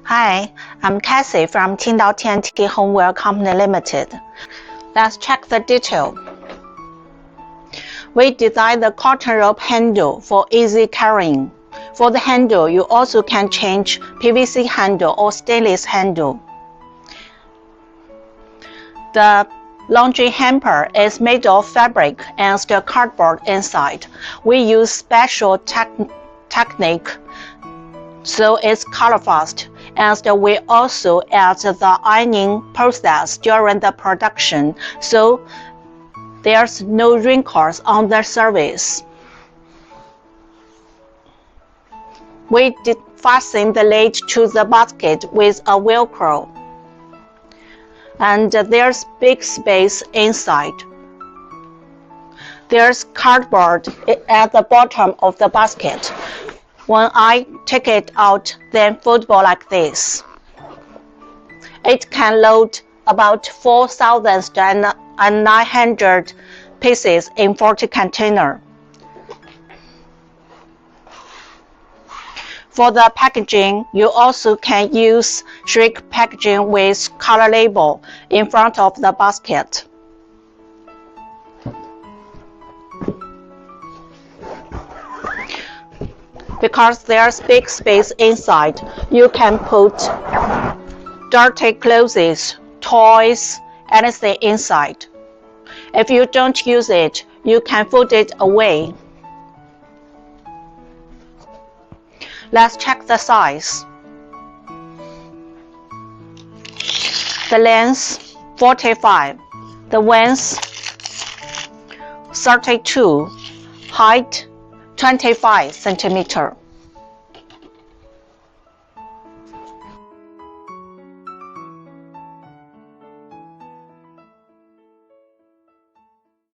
Hi, I'm Cassie from Qingdao TNT Homeware Company Limited. Let's check the detail. We designed the cotton rope handle for easy carrying. For the handle, you also can change PVC handle or stainless handle. The laundry hamper is made of fabric and the cardboard inside. We use special technique so it's color fast, and we also add the ironing process during the production so there's no wrinkles on the surface. We did fasten the lid to the basket with a Velcro, and there's big space inside. There's cardboard at the bottom of the basket. When I take it out, then foldable like this. It can load about 4,900 pieces in 40 containers. For the packaging, you also can use shrink packaging with color label in front of the basket. Because there's big space inside, you can put dirty clothes, toys, anything inside. If you don't use it, you can fold it away. Let's check the size. The length 45, the width 32, height 25 centimeters.